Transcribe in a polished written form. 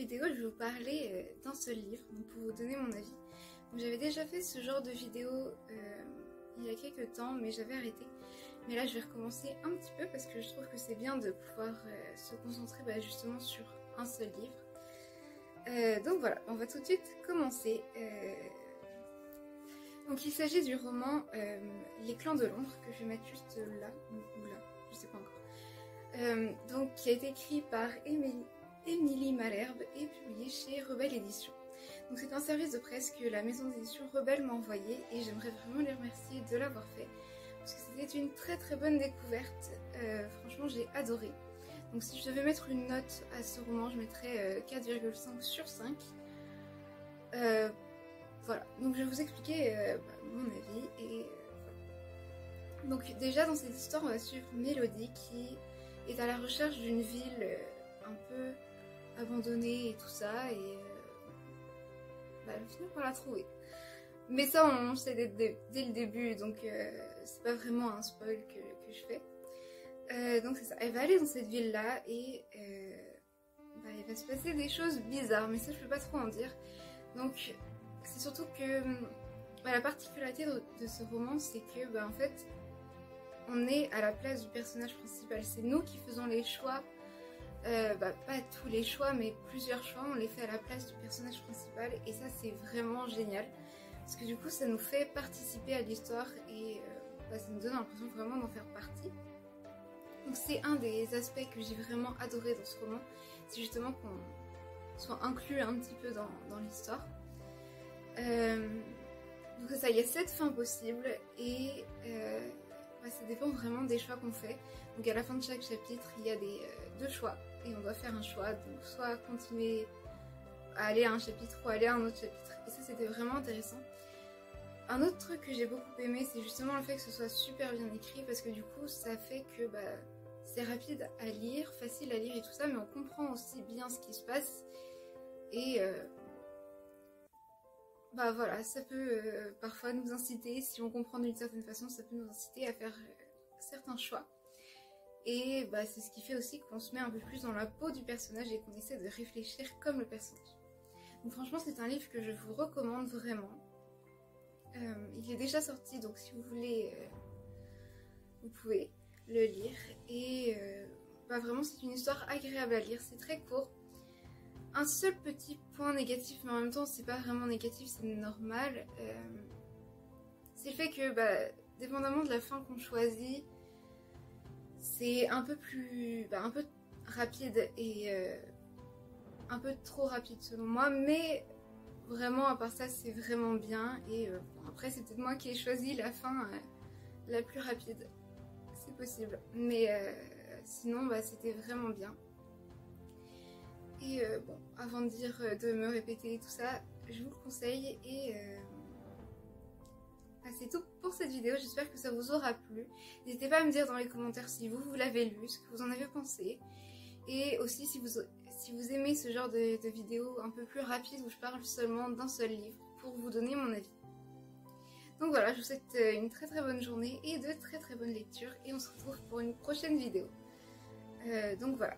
vidéo, je vais vous parler d'un seul livre, donc pour vous donner mon avis. J'avais déjà fait ce genre de vidéo il y a quelques temps, mais j'avais arrêté. Mais là, je vais recommencer un petit peu parce que je trouve que c'est bien de pouvoir se concentrer justement sur un seul livre. Donc voilà, on va tout de suite commencer. Donc il s'agit du roman Les Clans de l'ombre, que je vais mettre juste là, ou là, je sais pas encore. Donc qui a été écrit par Émilie Malherbe et publié chez Rebelle Éditions. Donc c'est un service de presse que la maison d'édition Rebelle m'a envoyé et j'aimerais vraiment les remercier de l'avoir fait parce que c'était une très très bonne découverte. Franchement j'ai adoré. Donc si je devais mettre une note à ce roman, je mettrais 4,5 sur 5. Voilà, donc je vais vous expliquer mon avis et voilà. Donc déjà dans cette histoire on va suivre Mélodie qui est à la recherche d'une ville un peu abandonnée et tout ça et elle va finir par la trouver. Mais ça on le sait dès le début, donc c'est pas vraiment un spoil que je fais. Donc c'est ça, elle va aller dans cette ville là et il va se passer des choses bizarres, mais ça je peux pas trop en dire. Donc c'est surtout que la particularité de ce roman, c'est que en fait on est à la place du personnage principal, c'est nous qui faisons les choix. Pas tous les choix, mais plusieurs choix, on les fait à la place du personnage principal et ça c'est vraiment génial parce que du coup ça nous fait participer à l'histoire et ça nous donne l'impression vraiment d'en faire partie. Donc c'est un des aspects que j'ai vraiment adoré dans ce roman, c'est justement qu'on soit inclus un petit peu dans l'histoire. Donc c'est ça, il y a 7 fins possibles et ça dépend vraiment des choix qu'on fait. Donc à la fin de chaque chapitre, il y a deux choix et on doit faire un choix, donc soit continuer à aller à un chapitre ou aller à un autre chapitre. Et ça c'était vraiment intéressant. Un autre truc que j'ai beaucoup aimé, c'est justement le fait que ce soit super bien écrit parce que du coup ça fait que c'est rapide à lire, facile à lire et tout ça, mais on comprend aussi bien ce qui se passe et voilà, ça peut parfois nous inciter, si on comprend d'une certaine façon, ça peut nous inciter à faire certains choix. Et c'est ce qui fait aussi qu'on se met un peu plus dans la peau du personnage et qu'on essaie de réfléchir comme le personnage. Donc franchement c'est un livre que je vous recommande vraiment. Il est déjà sorti, donc si vous voulez, vous pouvez le lire. Et vraiment c'est une histoire agréable à lire, c'est très court. Un seul petit point négatif, mais en même temps c'est pas vraiment négatif, c'est normal. C'est le fait que dépendamment de la fin qu'on choisit, c'est un peu plus un peu rapide et un peu trop rapide selon moi, mais vraiment à part ça c'est vraiment bien. Et après c'est peut-être moi qui ai choisi la fin la plus rapide, c'est possible, mais sinon c'était vraiment bien. Et avant de dire de me répéter tout ça, je vous le conseille et c'est tout pour cette vidéo, j'espère que ça vous aura plu. N'hésitez pas à me dire dans les commentaires si vous l'avez lu, ce que vous en avez pensé. Et aussi si vous aimez ce genre de vidéos un peu plus rapides où je parle seulement d'un seul livre pour vous donner mon avis. Donc voilà, je vous souhaite une très très bonne journée et de très très bonnes lectures et on se retrouve pour une prochaine vidéo. Donc voilà.